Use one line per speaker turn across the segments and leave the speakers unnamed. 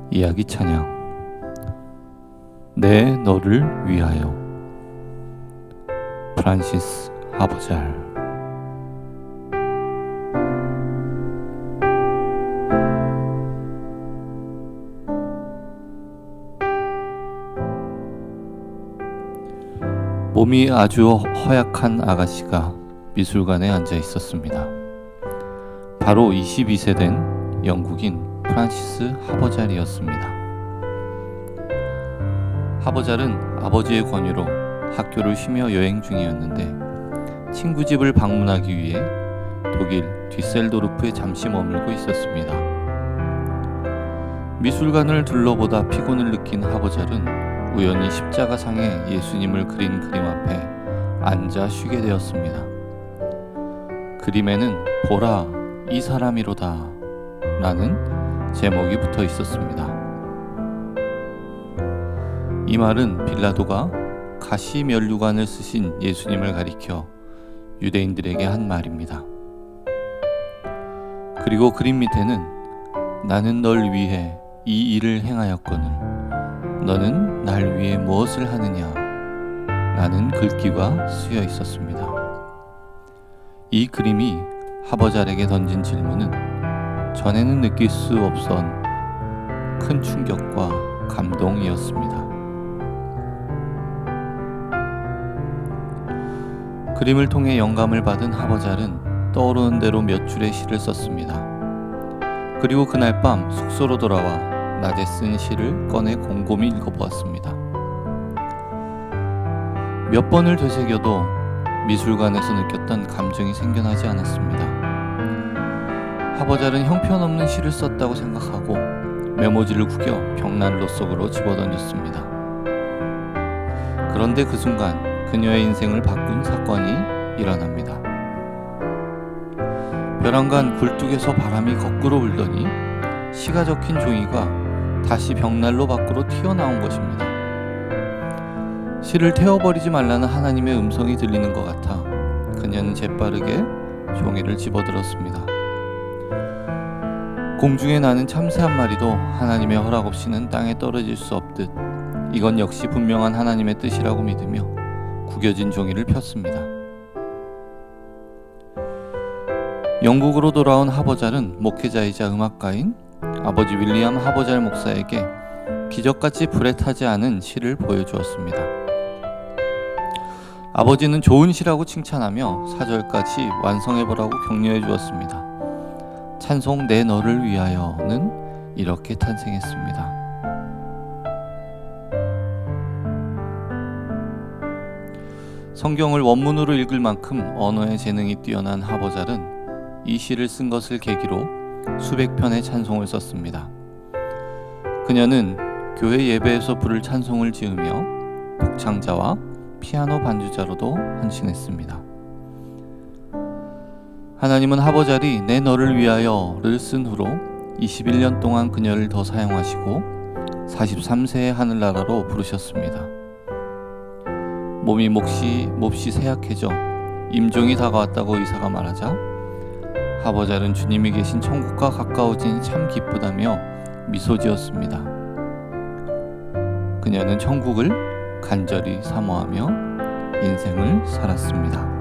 이야기 찬양. 내 너를 위하여. 프란시스 하버잘. 몸이 아주 허약한 아가씨가 미술관에 앉아 있었습니다. 바로 22세 된 영국인 프란시스 하버잘이었습니다. 하버잘은 아버지의 권유로 학교를 쉬며 여행 중이었는데 친구 집을 방문하기 위해 독일 뒤셀도르프에 잠시 머물고 있었습니다. 미술관을 둘러보다 피곤을 느낀 하버잘은 우연히 십자가상에 예수님을 그린 그림 앞에 앉아 쉬게 되었습니다. 그림에는 보라 이 사람이로다 라는 제목이 붙어 있었습니다. 이 말은 빌라도가 가시면류관을 쓰신 예수님을 가리켜 유대인들에게 한 말입니다. 그리고 그림 밑에는 나는 널 위해 이 일을 행하였거늘 너는 날 위해 무엇을 하느냐 라는 글귀가 쓰여 있었습니다. 이 그림이 하버잘에게 던진 질문은 전에는 느낄 수 없던 큰 충격과 감동이었습니다. 그림을 통해 영감을 받은 하버잘은 떠오르는 대로 몇 줄의 시를 썼습니다. 그리고 그날 밤 숙소로 돌아와 낮에 쓴 시를 꺼내 곰곰이 읽어보았습니다. 몇 번을 되새겨도 미술관에서 느꼈던 감정이 생겨나지 않았습니다. 하버잘은 형편없는 시를 썼다고 생각하고 메모지를 구겨 벽난로 속으로 집어던졌습니다. 그런데 그 순간 그녀의 인생을 바꾼 사건이 일어납니다. 벼랑간 굴뚝에서 바람이 거꾸로 불더니 시가 적힌 종이가 다시 벽난로 밖으로 튀어나온 것입니다. 시를 태워버리지 말라는 하나님의 음성이 들리는 것 같아 그녀는 재빠르게 종이를 집어들었습니다. 공중에 나는 참새 한 마리도 하나님의 허락 없이는 땅에 떨어질 수 없듯 이건 역시 분명한 하나님의 뜻이라고 믿으며 구겨진 종이를 폈습니다. 영국으로 돌아온 하버잘은 목회자이자 음악가인 아버지 윌리엄 하버잘 목사에게 기적같이 불에 타지 않은 시를 보여주었습니다. 아버지는 좋은 시라고 칭찬하며 4절까지 완성해보라고 격려해 주었습니다. 찬송 내 너를 위하여는 이렇게 탄생했습니다. 성경을 원문으로 읽을 만큼 언어의 재능이 뛰어난 하버잘은 이 시를 쓴 것을 계기로 수백 편의 찬송을 썼습니다. 그녀는 교회 예배에서 부를 찬송을 지으며 독창자와 피아노 반주자로도 헌신했습니다. 하나님은 하버잘이 내 너를 위하여를 쓴 후로 21년 동안 그녀를 더 사용하시고 43세의 하늘나라로 부르셨습니다. 몸이 몹시 쇠약해져 임종이 다가왔다고 의사가 말하자 하버잘은 주님이 계신 천국과 가까워지니 참 기쁘다며 미소 지었습니다. 그녀는 천국을 간절히 사모하며 인생을 살았습니다.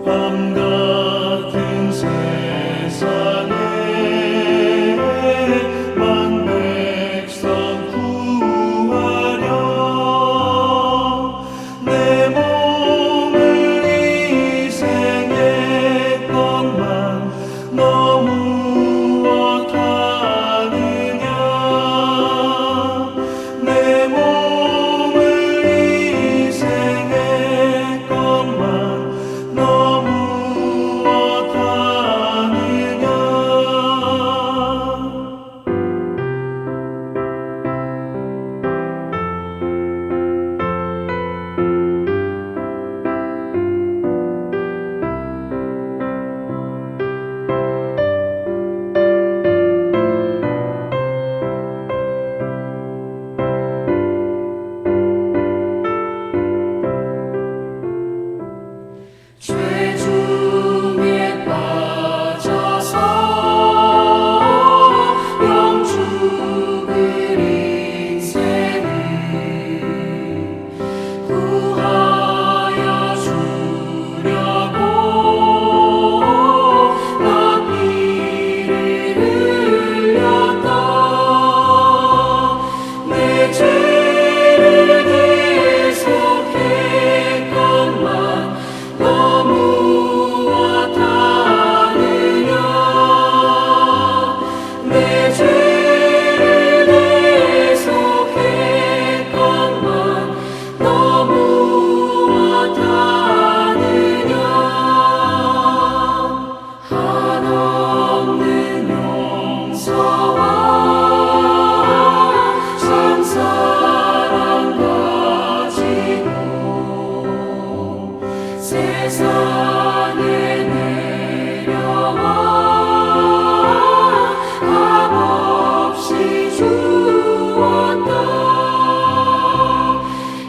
밤 같은 세상에 만 백성 구하려 내 몸을 희생했건만 너무 못하느냐 내 몸을 희생했건만 너무 못하느냐 죄중에 빠져서 영 죽을 인생을 구하여 주려고 나 피를 흘렸다 내 죄를 계속했건만 너무 못하느냐 내 죄를 계속했건만 너무 못하느냐 한없는 용서와 참 사랑 가지고 세상에 내려와 값없이 주었다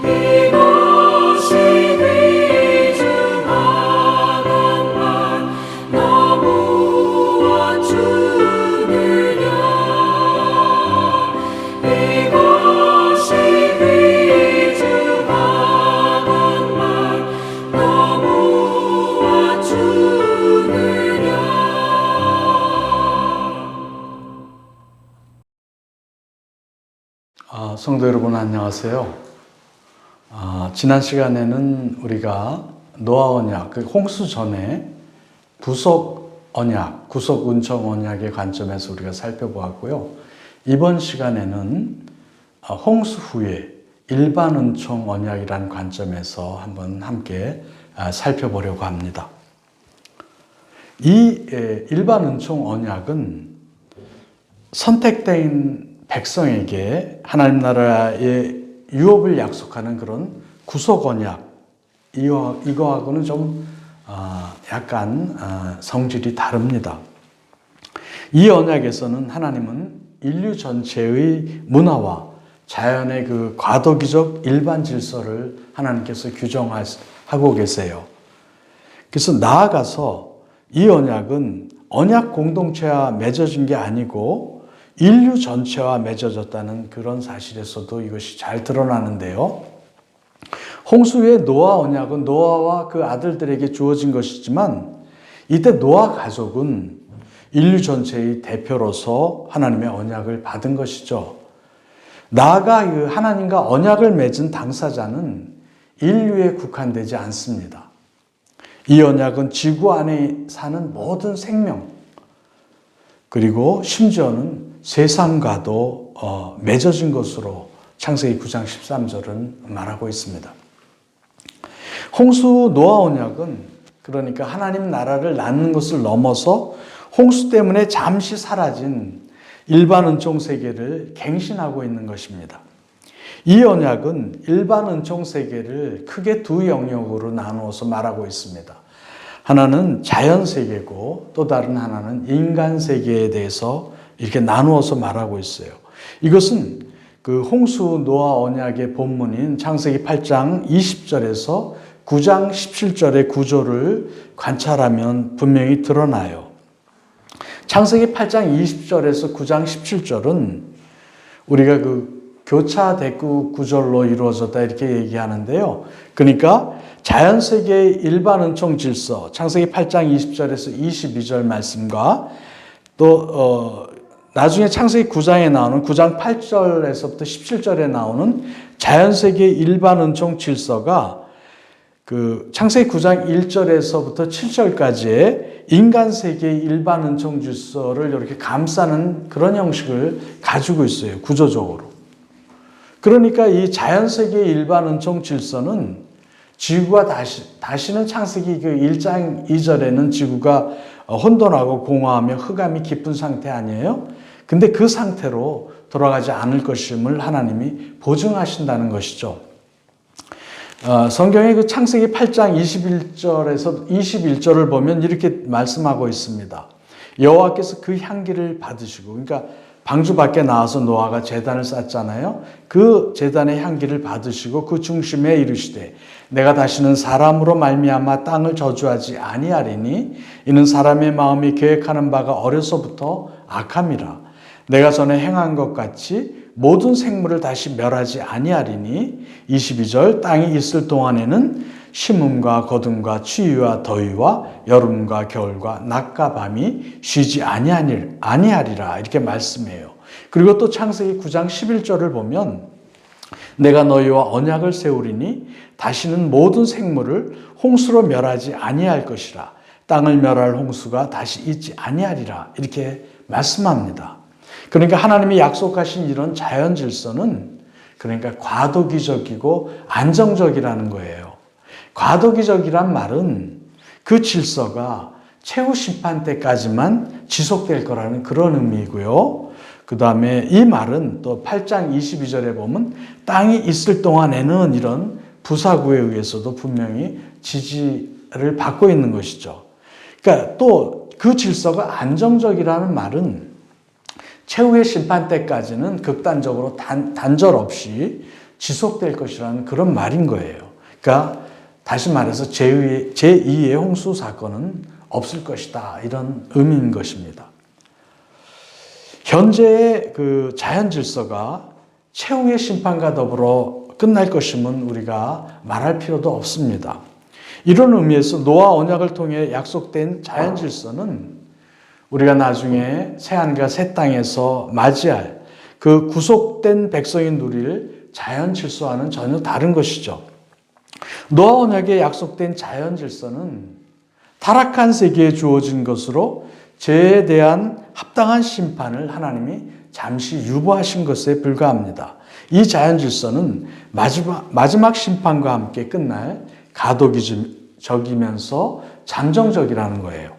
이것이 귀중한 것만 너무 주느냐 이것이 귀중한 것만 너무 주느냐
성도 여러분 안녕하세요. 지난 시간에는 우리가 노아 언약, 그 홍수 전에 구속 언약, 구속 은총 언약의 관점에서 우리가 살펴보았고요. 이번 시간에는 홍수 후에 일반 은총 언약이라는 관점에서 한번 함께 살펴보려고 합니다. 이 일반 은총 언약은 선택된 백성에게 하나님 나라의 유업을 약속하는 그런 구속 언약, 이거하고는 좀 약간 성질이 다릅니다. 이 언약에서는 하나님은 인류 전체의 문화와 자연의 그 과도기적 일반 질서를 하나님께서 규정하고 계세요. 그래서 나아가서 이 언약은 언약 공동체와 맺어진 게 아니고 인류 전체와 맺어졌다는 그런 사실에서도 이것이 잘 드러나는데요. 홍수의 노아 언약은 노아와 그 아들들에게 주어진 것이지만 이때 노아 가족은 인류 전체의 대표로서 하나님의 언약을 받은 것이죠. 나아가 그 하나님과 언약을 맺은 당사자는 인류에 국한되지 않습니다. 이 언약은 지구 안에 사는 모든 생명, 그리고 심지어는 세상과도 맺어진 것으로 창세기 9장 13절은 말하고 있습니다. 홍수 노아 언약은 그러니까 하나님 나라를 낳는 것을 넘어서 홍수 때문에 잠시 사라진 일반 은총 세계를 갱신하고 있는 것입니다. 이 언약은 일반 은총 세계를 크게 두 영역으로 나누어서 말하고 있습니다. 하나는 자연 세계고 또 다른 하나는 인간 세계에 대해서 이렇게 나누어서 말하고 있어요. 이것은 그 홍수 노아 언약의 본문인 창세기 8장 20절에서 9장 17절의 구조를 관찰하면 분명히 드러나요. 창세기 8장 20절에서 9장 17절은 우리가 그 교차 대구 구절로 이루어졌다 이렇게 얘기하는데요. 그러니까 자연 세계의 일반 은총 질서, 창세기 8장 20절에서 22절 말씀과 또 나중에 창세기 9장에 나오는 9장 8절에서부터 17절에 나오는 자연 세계의 일반 은총 질서가 그 창세기 9장 1절에서부터 7절까지의 인간 세계의 일반 은총 질서를 이렇게 감싸는 그런 형식을 가지고 있어요. 구조적으로. 그러니까 이 자연 세계의 일반 은총 질서는 지구가 다시는 창세기 그 1장 2절에는 지구가 혼돈하고 공허하며 흑암이 깊은 상태 아니에요? 근데 그 상태로 돌아가지 않을 것임을 하나님이 보증하신다는 것이죠. 성경의 그 창세기 8장 21절에서 21절을 보면 이렇게 말씀하고 있습니다. 여호와께서 그 향기를 받으시고, 그러니까 방주 밖에 나와서 노아가 제단을 쌓잖아요. 그 제단의 향기를 받으시고 그 중심에 이르시되 내가 다시는 사람으로 말미암아 땅을 저주하지 아니하리니 이는 사람의 마음이 계획하는 바가 어려서부터 악함이라. 내가 전에 행한 것 같이 모든 생물을 다시 멸하지 아니하리니 22절 땅이 있을 동안에는 심음과 거둠과 추위와 더위와 여름과 겨울과 낮과 밤이 쉬지 아니하리라 이렇게 말씀해요. 그리고 또 창세기 9장 11절을 보면 내가 너희와 언약을 세우리니 다시는 모든 생물을 홍수로 멸하지 아니할 것이라. 땅을 멸할 홍수가 다시 있지 아니하리라 이렇게 말씀합니다. 그러니까 하나님이 약속하신 이런 자연 질서는 그러니까 과도기적이고 안정적이라는 거예요. 과도기적이란 말은 그 질서가 최후 심판 때까지만 지속될 거라는 그런 의미이고요. 그 다음에 이 말은 또 8장 22절에 보면 땅이 있을 동안에는 이런 부사구에 의해서도 분명히 지지를 받고 있는 것이죠. 그러니까 또 그 질서가 안정적이라는 말은 최후의 심판 때까지는 극단적으로 단절 없이 지속될 것이라는 그런 말인 거예요. 그러니까 다시 말해서 제2의 홍수 사건은 없을 것이다. 이런 의미인 것입니다. 현재의 그 자연 질서가 최후의 심판과 더불어 끝날 것임은 우리가 말할 필요도 없습니다. 이런 의미에서 노아 언약을 통해 약속된 자연 질서는 우리가 나중에 새하늘과 새 땅에서 맞이할 그 구속된 백성이 누릴 자연 질서와는 전혀 다른 것이죠. 노아 언약에 약속된 자연 질서는 타락한 세계에 주어진 것으로 죄에 대한 합당한 심판을 하나님이 잠시 유보하신 것에 불과합니다. 이 자연 질서는 마지막 심판과 함께 끝날 가도기적이면서 잠정적이라는 거예요.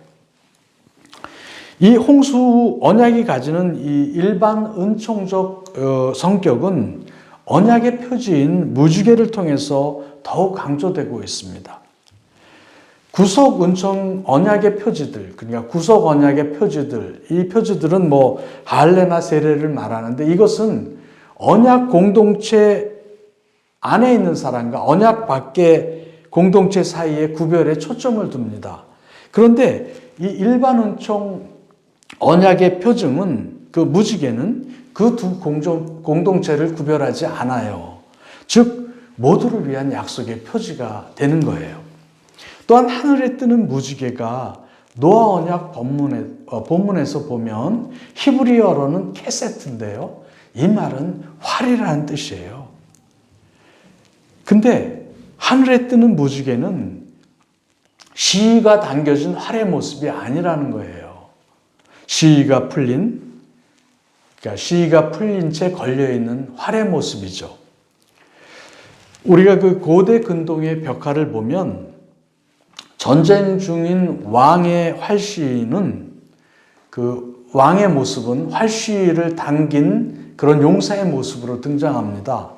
이 홍수 언약이 가지는 이 일반 은총적 성격은 언약의 표지인 무지개를 통해서 더욱 강조되고 있습니다. 구속 은총 언약의 표지들, 그러니까 구속 언약의 표지들, 이 표지들은 뭐 할례나 세례를 말하는데 이것은 언약 공동체 안에 있는 사람과 언약 밖의 공동체 사이의 구별에 초점을 둡니다. 그런데 이 일반 은총 언약의 표징은 그 무지개는 그 두 공동체를 구별하지 않아요. 즉 모두를 위한 약속의 표지가 되는 거예요. 또한 하늘에 뜨는 무지개가 노아 언약 본문에서 보면 히브리어로는 케세트인데요. 이 말은 활이라는 뜻이에요. 근데 하늘에 뜨는 무지개는 시위가 당겨진 활의 모습이 아니라는 거예요. 시위가 풀린 채 걸려있는 활의 모습이죠. 우리가 그 고대 근동의 벽화를 보면 전쟁 중인 왕의 활시위는 그 왕의 모습은 활시위를 당긴 그런 용사의 모습으로 등장합니다.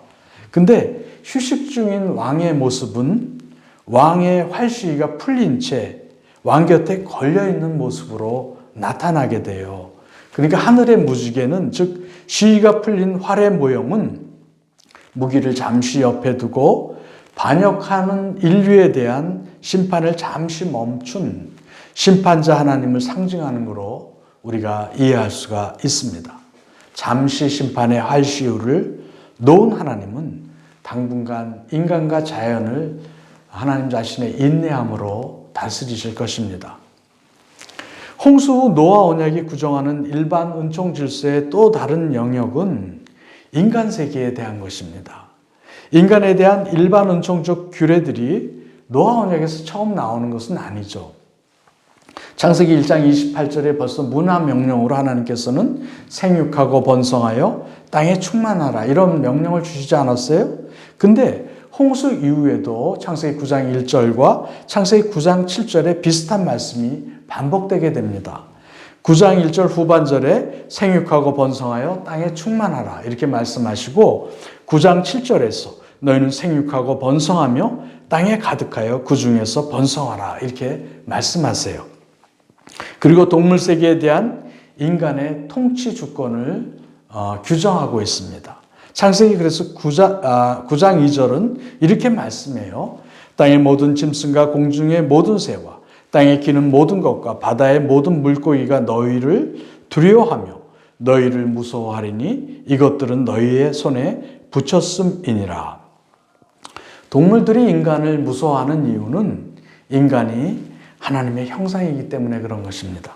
근데 휴식 중인 왕의 모습은 왕의 활시위가 풀린 채 왕 곁에 걸려있는 모습으로 나타나게 돼요. 그러니까 하늘의 무지개는 즉 시위가 풀린 활의 모형은 무기를 잠시 옆에 두고 반역하는 인류에 대한 심판을 잠시 멈춘 심판자 하나님을 상징하는 것으로 우리가 이해할 수가 있습니다. 잠시 심판의 활시위를 놓은 하나님은 당분간 인간과 자연을 하나님 자신의 인내함으로 다스리실 것입니다. 홍수 후 노아 언약이 구정하는 일반 은총 질서의 또 다른 영역은 인간 세계에 대한 것입니다. 인간에 대한 일반 은총적 규례들이 노아 언약에서 처음 나오는 것은 아니죠. 창세기 1장 28절에 벌써 문화 명령으로 하나님께서는 생육하고 번성하여 땅에 충만하라 이런 명령을 주시지 않았어요? 근데 홍수 이후에도 창세기 9장 1절과 창세기 9장 7절에 비슷한 말씀이 반복되게 됩니다. 9장 1절 후반절에 생육하고 번성하여 땅에 충만하라 이렇게 말씀하시고 9장 7절에서 너희는 생육하고 번성하며 땅에 가득하여 그 중에서 번성하라 이렇게 말씀하세요. 그리고 동물 세계에 대한 인간의 통치 주권을 규정하고 있습니다. 창세기 그래서 9장 2절은 이렇게 말씀해요. 땅의 모든 짐승과 공중의 모든 새와 땅에 기는 모든 것과 바다의 모든 물고기가 너희를 두려워하며 너희를 무서워하리니 이것들은 너희의 손에 붙였음이니라. 동물들이 인간을 무서워하는 이유는 인간이 하나님의 형상이기 때문에 그런 것입니다.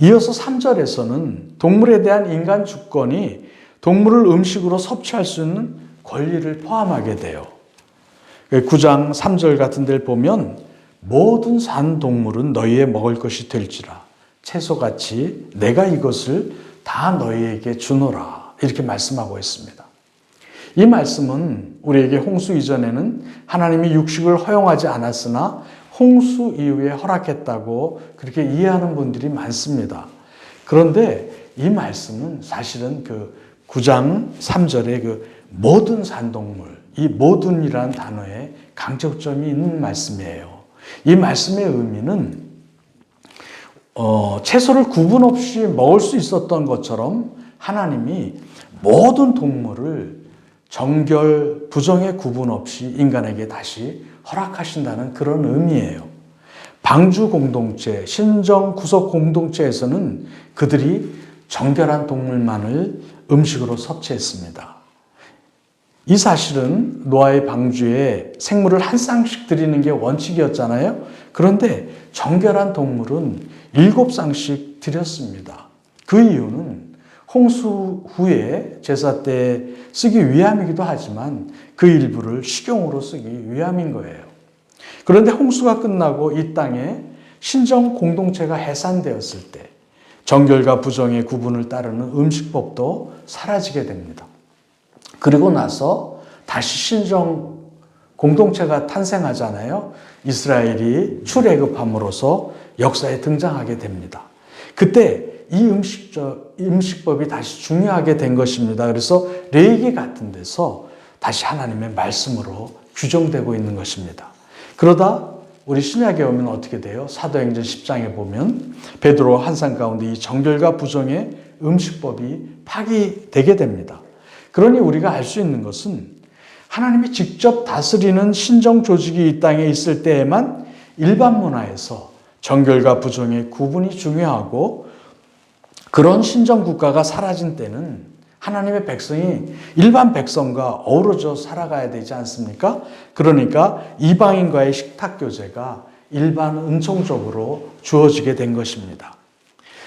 이어서 3절에서는 동물에 대한 인간 주권이 동물을 음식으로 섭취할 수 있는 권리를 포함하게 돼요. 9장 3절 같은 데를 보면 모든 산 동물은 너희의 먹을 것이 될지라 채소같이 내가 이것을 다 너희에게 주노라 이렇게 말씀하고 있습니다. 이 말씀은 우리에게 홍수 이전에는 하나님이 육식을 허용하지 않았으나 홍수 이후에 허락했다고 그렇게 이해하는 분들이 많습니다. 그런데 이 말씀은 사실은 그 9장 3절의 그 모든 산동물, 이 모든이라는 단어에 강조점이 있는 말씀이에요. 이 말씀의 의미는 채소를 구분 없이 먹을 수 있었던 것처럼 하나님이 모든 동물을 정결, 부정의 구분 없이 인간에게 다시 허락하신다는 그런 의미예요. 방주 공동체, 신정 구속 공동체에서는 그들이 정결한 동물만을 음식으로 섭취했습니다. 이 사실은 노아의 방주에 생물을 한 쌍씩 드리는 게 원칙이었잖아요. 그런데 정결한 동물은 7쌍씩 드렸습니다. 그 이유는 홍수 후에 제사 때 쓰기 위함이기도 하지만 그 일부를 식용으로 쓰기 위함인 거예요. 그런데 홍수가 끝나고 이 땅에 신정 공동체가 해산되었을 때 정결과 부정의 구분을 따르는 음식법도 사라지게 됩니다. 그리고 나서 다시 신정 공동체가 탄생하잖아요. 이스라엘이 출애굽함으로써 역사에 등장하게 됩니다. 그때 이 음식법이 다시 중요하게 된 것입니다. 그래서 레위기 같은 데서 다시 하나님의 말씀으로 규정되고 있는 것입니다. 그러다 우리 신약에 오면 어떻게 돼요? 사도행전 10장에 보면 베드로 환상 가운데 이 정결과 부정의 음식법이 파기되게 됩니다. 그러니 우리가 알 수 있는 것은 하나님이 직접 다스리는 신정 조직이 이 땅에 있을 때에만 일반 문화에서 정결과 부정의 구분이 중요하고 그런 신정 국가가 사라진 때는 하나님의 백성이 일반 백성과 어우러져 살아가야 되지 않습니까? 그러니까 이방인과의 식탁 교제가 일반 은총적으로 주어지게 된 것입니다.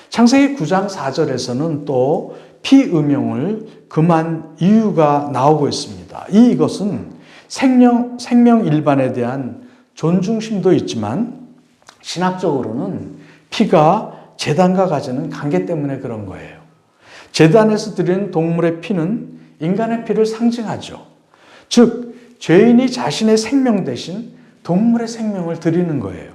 창세기 9장 4절에서는 또 피음용을 금한 이유가 나오고 있습니다. 이것은 생명 일반에 대한 존중심도 있지만 신학적으로는 피가 제단과 가지는 관계 때문에 그런 거예요. 제단에서 드리는 동물의 피는 인간의 피를 상징하죠. 즉 죄인이 자신의 생명 대신 동물의 생명을 드리는 거예요.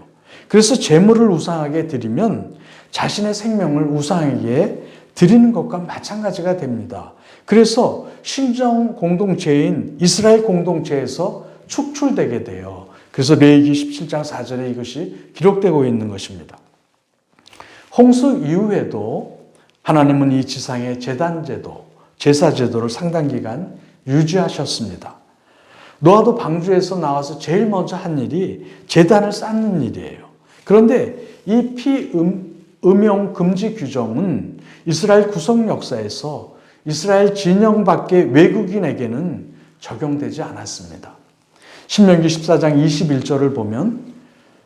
그래서 제물을 우상에게 드리면 자신의 생명을 우상에게 드리는 것과 마찬가지가 됩니다. 그래서 신정 공동체인 이스라엘 공동체에서 축출되게 돼요. 그래서 레위기 17장 4절에 이것이 기록되고 있는 것입니다. 홍수 이후에도 하나님은 이 지상의 제단제도, 제사제도를 상당 기간 유지하셨습니다. 노아도 방주에서 나와서 제일 먼저 한 일이 제단을 쌓는 일이에요. 그런데 이 피음용 금지 규정은 이스라엘 구속 역사에서 이스라엘 진영 밖의 외국인에게는 적용되지 않았습니다. 신명기 14장 21절을 보면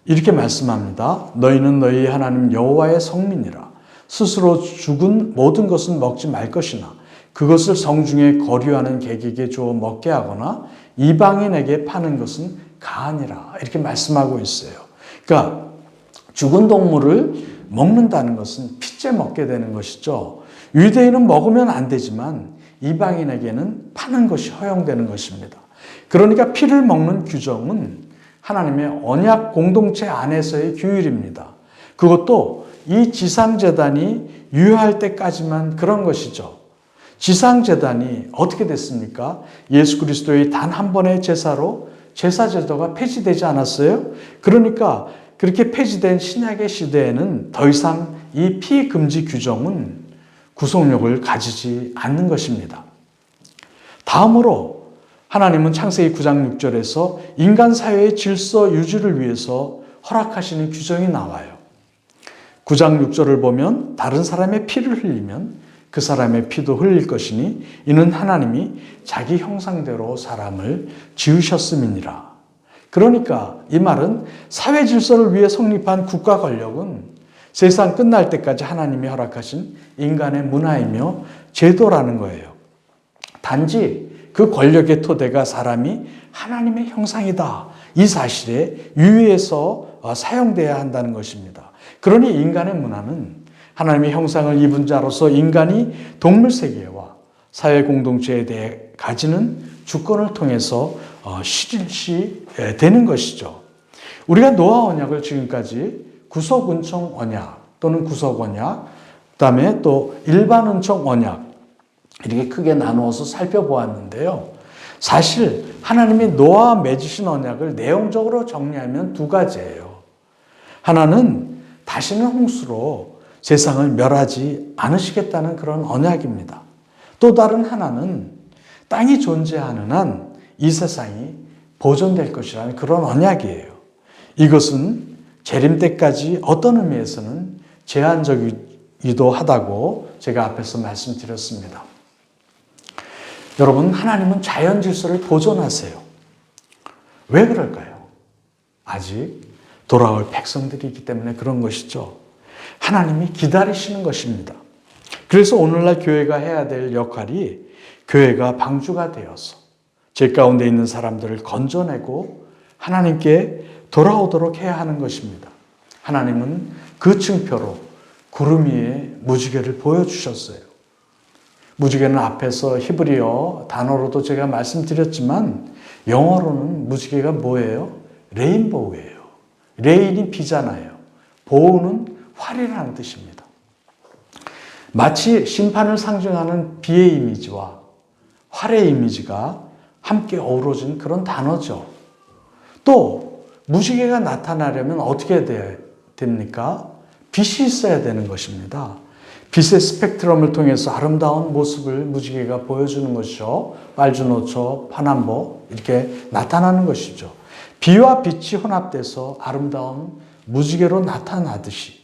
이렇게 말씀합니다. 너희는 너희 하나님 여호와의 성민이라. 스스로 죽은 모든 것은 먹지 말 것이나 그것을 성중에 거류하는 객에게 주어 먹게 하거나 이방인에게 파는 것은 가하니라. 이렇게 말씀하고 있어요. 그러니까 죽은 동물을 먹는다는 것은 핏째 먹게 되는 것이죠. 유대인은 먹으면 안 되지만 이방인에게는 파는 것이 허용되는 것입니다. 그러니까 피를 먹는 규정은 하나님의 언약 공동체 안에서의 규율입니다. 그것도 이 지상재단이 유효할 때까지만 그런 것이죠. 지상재단이 어떻게 됐습니까? 예수 그리스도의 단 한 번의 제사로 제사제도가 폐지되지 않았어요? 그러니까 그렇게 폐지된 신약의 시대에는 더 이상 이 피금지 규정은 구속력을 가지지 않는 것입니다. 다음으로 하나님은 창세기 9장 6절에서 인간 사회의 질서 유지를 위해서 허락하시는 규정이 나와요. 9장 6절을 보면 다른 사람의 피를 흘리면 그 사람의 피도 흘릴 것이니 이는 하나님이 자기 형상대로 사람을 지으셨음이니라. 그러니까 이 말은 사회 질서를 위해 성립한 국가 권력은 세상 끝날 때까지 하나님이 허락하신 인간의 문화이며 제도라는 거예요. 단지 그 권력의 토대가 사람이 하나님의 형상이다. 이 사실에 유의해서 사용돼야 한다는 것입니다. 그러니 인간의 문화는 하나님의 형상을 입은 자로서 인간이 동물 세계와 사회 공동체에 대해 가지는 주권을 통해서 실시되는 것이죠. 우리가 노아 언약을 지금까지 구속 은총 언약 또는 구속 언약, 그다음에 또 일반 은총 언약 이렇게 크게 나누어서 살펴보았는데요. 사실 하나님이 노아와 맺으신 언약을 내용적으로 정리하면 두 가지예요. 하나는 다시는 홍수로 세상을 멸하지 않으시겠다는 그런 언약입니다. 또 다른 하나는 땅이 존재하는 한 이 세상이 보존될 것이라는 그런 언약이에요. 이것은 재림 때까지 어떤 의미에서는 제한적이기도 하다고 제가 앞에서 말씀드렸습니다. 여러분, 하나님은 자연 질서를 보존하세요. 왜 그럴까요? 아직 돌아올 백성들이기 때문에 그런 것이죠. 하나님이 기다리시는 것입니다. 그래서 오늘날 교회가 해야 될 역할이 교회가 방주가 되어서 죄 가운데 있는 사람들을 건져내고 하나님께 돌아오도록 해야 하는 것입니다. 하나님은 그 층표로 구름 위에 무지개를 보여주셨어요. 무지개는 앞에서 히브리어 단어로도 제가 말씀드렸지만 영어로는 무지개가 뭐예요? 레인보우예요. 레인이 비잖아요. 보우는 활이라는 뜻입니다. 마치 심판을 상징하는 비의 이미지와 활의 이미지가 함께 어우러진 그런 단어죠. 또 무지개가 나타나려면 어떻게 됩니까? 빛이 있어야 되는 것입니다. 빛의 스펙트럼을 통해서 아름다운 모습을 무지개가 보여주는 것이죠. 빨주노초, 파남보 이렇게 나타나는 것이죠. 비와 빛이 혼합돼서 아름다운 무지개로 나타나듯이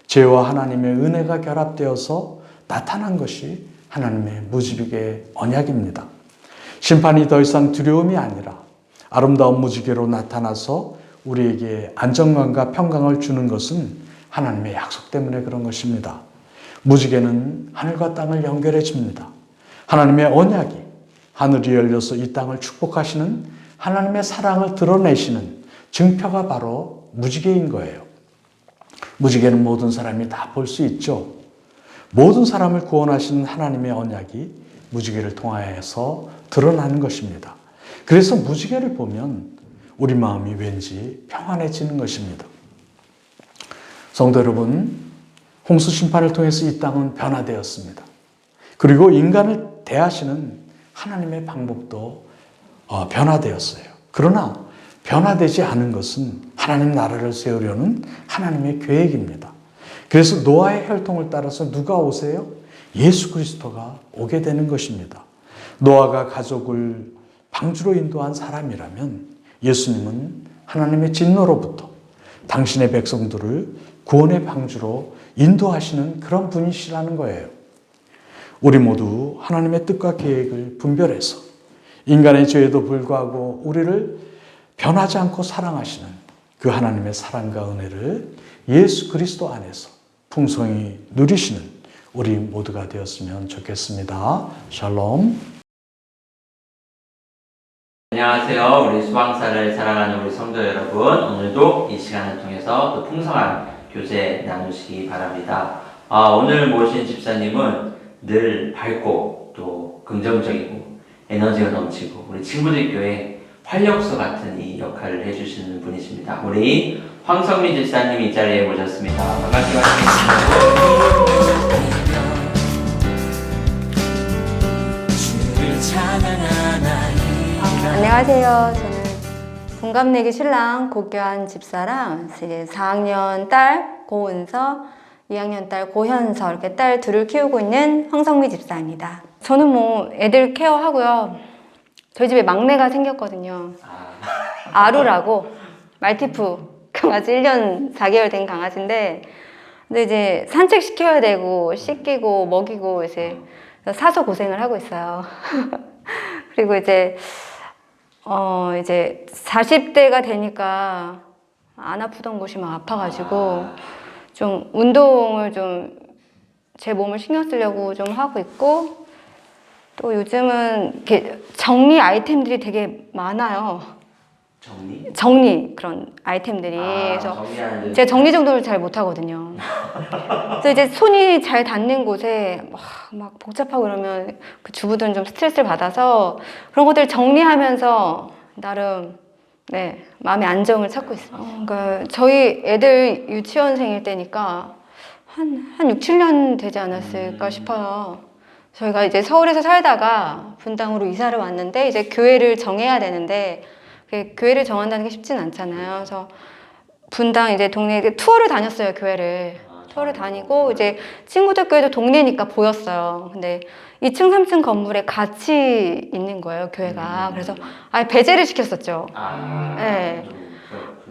죄와 하나님의 은혜가 결합되어서 나타난 것이 하나님의 무지개 언약입니다. 심판이 더 이상 두려움이 아니라 아름다운 무지개로 나타나서 우리에게 안정감과 평강을 주는 것은 하나님의 약속 때문에 그런 것입니다. 무지개는 하늘과 땅을 연결해 줍니다. 하나님의 언약이 하늘이 열려서 이 땅을 축복하시는 하나님의 사랑을 드러내시는 증표가 바로 무지개인 거예요. 무지개는 모든 사람이 다 볼 수 있죠. 모든 사람을 구원하시는 하나님의 언약이 무지개를 통하여서 드러나는 것입니다. 그래서 무지개를 보면 우리 마음이 왠지 평안해지는 것입니다. 성도 여러분, 홍수 심판을 통해서 이 땅은 변화되었습니다. 그리고 인간을 대하시는 하나님의 방법도 변화되었어요. 그러나 변화되지 않은 것은 하나님 나라를 세우려는 하나님의 계획입니다. 그래서 노아의 혈통을 따라서 누가 오세요? 예수 그리스도가 오게 되는 것입니다. 노아가 가족을 방주로 인도한 사람이라면 예수님은 하나님의 진노로부터 당신의 백성들을 구원의 방주로 인도하시는 그런 분이시라는 거예요. 우리 모두 하나님의 뜻과 계획을 분별해서 인간의 죄에도 불구하고 우리를 변하지 않고 사랑하시는 그 하나님의 사랑과 은혜를 예수 그리스도 안에서 풍성히 누리시는 우리 모두가 되었으면 좋겠습니다. 샬롬.
안녕하세요. 우리 수방사를 사랑하는 우리 성도 여러분, 오늘도 이 시간을 통해서 또 풍성한 교제 나누시기 바랍니다. 오늘 모신 집사님은 늘 밝고 또 긍정적이고 에너지가 넘치고 우리 친구들 교회 활력소 같은 이 역할을 해주시는 분이십니다. 우리 황성민 집사님 이 자리에 모셨습니다. 반갑게
안녕하세요. 저는 동갑내기 신랑 고교한 집사랑 이제 4학년 딸 고은서, 2학년 딸 고현서 이렇게 딸 둘을 키우고 있는 황성미 집사입니다. 저는 뭐 애들 케어하고요. 저희 집에 막내가 생겼거든요. 아루라고 말티푸 강아지 1년 4개월 된 강아지인데, 근데 이제 산책시켜야 되고 씻기고 먹이고 이제 사서 고생을 하고 있어요. 그리고 이제 40대가 되니까 안 아프던 곳이 막 아파가지고 좀 운동을 좀 제 몸을 신경 쓰려고 좀 하고 있고, 또 요즘은 이렇게 정리 아이템들이 되게 많아요. 정리 그런 아이템들이. 그래서 제가 정리 정돈을 잘 못하거든요. 그래서 이제 손이 잘 닿는 곳에 막 복잡하고 그러면 그 주부들은 좀 스트레스를 받아서 그런 것들을 정리하면서 나름 마음의 안정을 찾고 있어요. 그러니까 저희 애들 유치원생일 때니까 한 6, 7년 되지 않았을까 싶어요. 저희가 이제 서울에서 살다가 분당으로 이사를 왔는데 이제 교회를 정해야 되는데 교회를 정한다는 게 쉽진 않잖아요. 그래서 분당 이제 동네에 투어를 다녔어요, 교회를. 투어를 다니고 이제 친구들 교회도 동네니까 보였어요. 근데 2층, 3층 건물에 같이 있는 거예요, 교회가. 그래서 아예 배제를 시켰었죠. 네.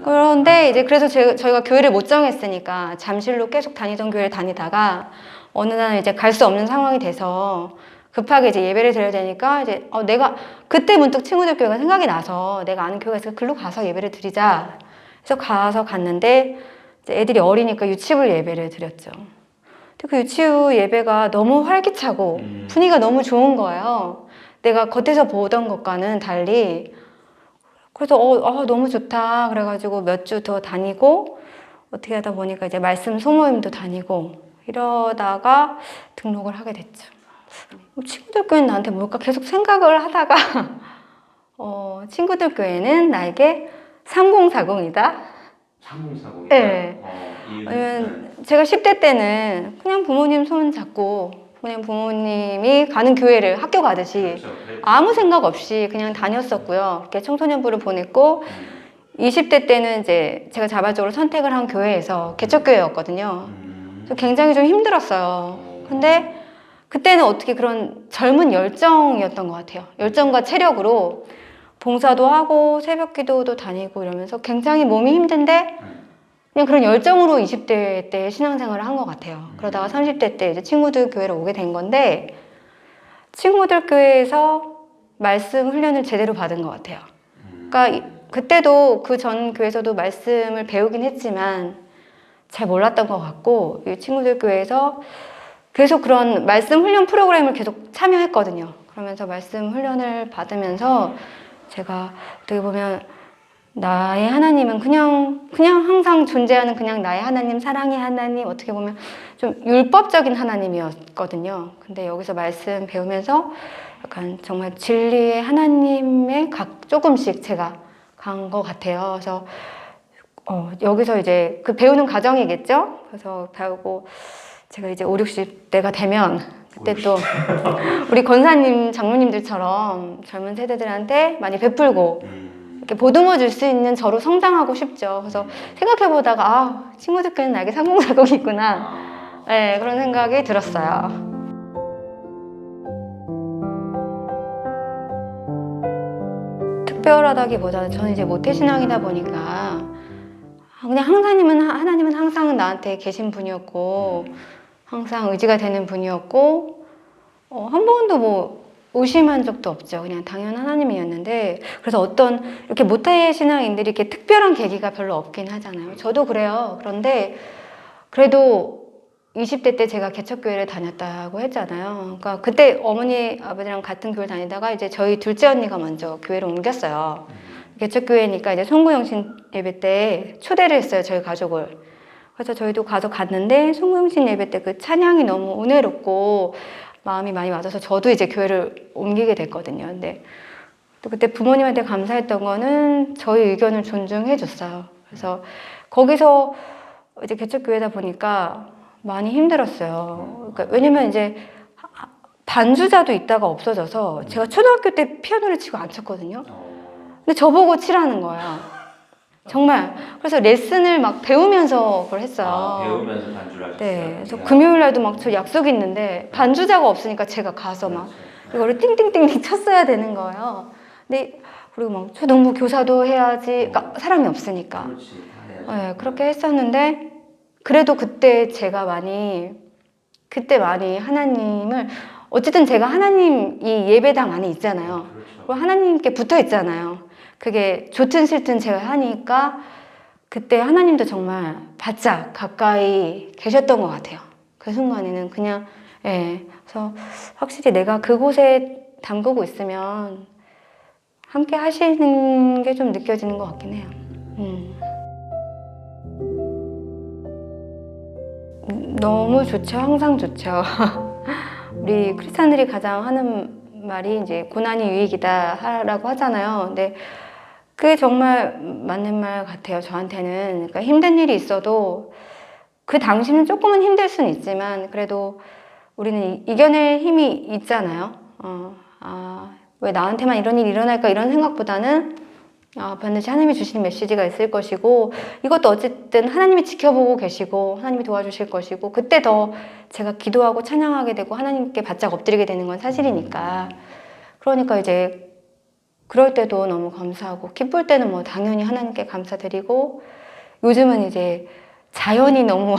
그런데 이제 그래서 저희가 교회를 못 정했으니까 잠실로 계속 다니던 교회를 다니다가 어느 날 이제 갈 수 없는 상황이 돼서 급하게 이제 예배를 드려야 되니까 이제 내가 그때 문득 친구들 교회가 생각이 나서 내가 아는 교회가 있으니까 글로 가서 예배를 드리자. 그래서 갔는데 이제 애들이 어리니까 유치부 예배를 드렸죠. 근데 그 유치부 예배가 너무 활기차고 분위기가 너무 좋은 거예요. 내가 겉에서 보던 것과는 달리. 그래서 너무 좋다. 그래가지고 몇 주 더 다니고 어떻게 하다 보니까 이제 말씀 소모임도 다니고 이러다가 등록을 하게 됐죠. 친구들 교회는 나한테 뭘까 계속 생각을 하다가 친구들 교회는 나에게 3040이다.
3040이다?
네. 왜냐면 제가 10대 때는 그냥 부모님 손 잡고 그냥 부모님이 가는 교회를 학교 가듯이 아무 생각 없이 그냥 다녔었고요. 이렇게 청소년부를 보냈고 20대 때는 이제 제가 자발적으로 선택을 한 교회에서 개척교회였거든요. 그래서 굉장히 좀 힘들었어요. 근데 그때는 어떻게 그런 젊은 열정이었던 것 같아요. 열정과 체력으로 봉사도 하고 새벽 기도도 다니고 이러면서 굉장히 몸이 힘든데 그냥 그런 열정으로 20대 때 신앙생활을 한 것 같아요. 그러다가 30대 때 이제 친구들 교회를 오게 된 건데 친구들 교회에서 말씀 훈련을 제대로 받은 것 같아요. 그러니까 그때도 그 전 교회에서도 말씀을 배우긴 했지만 잘 몰랐던 것 같고 이 친구들 교회에서 계속 그런 말씀 훈련 프로그램을 계속 참여했거든요. 그러면서 말씀 훈련을 받으면서 제가 어떻게 보면 나의 하나님은 그냥 항상 존재하는 그냥 나의 하나님, 사랑의 하나님, 어떻게 보면 좀 율법적인 하나님이었거든요. 근데 여기서 말씀 배우면서 약간 정말 진리의 하나님에 조금씩 제가 간 것 같아요. 그래서 여기서 이제 그 배우는 과정이겠죠? 그래서 배우고 제가 이제 5, 60대가 되면 그때 또 우리 권사님, 장로님들처럼 젊은 세대들한테 많이 베풀고 이렇게 보듬어 줄 수 있는 저로 성장하고 싶죠. 그래서 생각해 보다가 친구들 교회는 나에게 3040이 있구나. 네, 그런 생각이 들었어요. 특별하다기보다는 저는 이제 모태신앙이다 보니까 그냥 하나님은 항상 나한테 계신 분이었고 항상 의지가 되는 분이었고 한 번도 뭐 의심한 적도 없죠. 그냥 당연한 하나님이었는데, 그래서 어떤 이렇게 모태 신앙인들이 이렇게 특별한 계기가 별로 없긴 하잖아요. 저도 그래요. 그런데 그래도 20대 때 제가 개척교회를 다녔다고 했잖아요. 그러니까 그때 어머니 아버지랑 같은 교회를 다니다가 이제 저희 둘째 언니가 먼저 교회를 옮겼어요. 개척교회니까 이제 송구영신 예배 때 초대를 했어요, 저희 가족을. 그래서 저희도 가서 갔는데 송구영신 예배 때 그 찬양이 너무 은혜롭고 마음이 많이 맞아서 저도 이제 교회를 옮기게 됐거든요. 근데 또 그때 부모님한테 감사했던 거는 저희 의견을 존중해 줬어요. 그래서 거기서 이제 개척교회다 보니까 많이 힘들었어요. 그러니까 왜냐면 이제 반주자도 있다가 없어져서 제가 초등학교 때 피아노를 치고 안 쳤거든요. 근데 저보고 치라는 거야. 정말. 그래서 레슨을 막 배우면서 그걸 했어요.
배우면서 반주를 하셨어요?
네. 그래서 금요일 날도 막 저 약속이 있는데 반주자가 없으니까 제가 가서 막 이거를 띵띵띵띵 쳤어야 되는 거예요. 근데 그리고 막 초등부 교사도 해야지. 그러니까 사람이 없으니까.
그렇지.
네, 그렇게 했었는데 그래도 그때 많이 하나님을 어쨌든 제가 하나님 이 예배당 안에 있잖아요. 그리고 하나님께 붙어 있잖아요. 그게 좋든 싫든 제가 하니까 그때 하나님도 정말 바짝 가까이 계셨던 것 같아요. 그 순간에는 그냥 그래서 확실히 내가 그곳에 담그고 있으면 함께 하시는 게 좀 느껴지는 것 같긴 해요. 너무 좋죠. 항상 좋죠. 우리 크리스찬들이 가장 하는 말이 이제 고난이 유익이다라고 하잖아요. 근데 그게 정말 맞는 말 같아요. 저한테는. 그러니까 힘든 일이 있어도 그 당시는 조금은 힘들 수는 있지만 그래도 우리는 이겨낼 힘이 있잖아요. 왜 나한테만 이런 일이 일어날까 이런 생각보다는 반드시 하나님이 주시는 메시지가 있을 것이고 이것도 어쨌든 하나님이 지켜보고 계시고 하나님이 도와주실 것이고 그때 더 제가 기도하고 찬양하게 되고 하나님께 바짝 엎드리게 되는 건 사실이니까 그러니까 이제 그럴 때도 너무 감사하고 기쁠 때는 뭐 당연히 하나님께 감사드리고 요즘은 이제 자연이 너무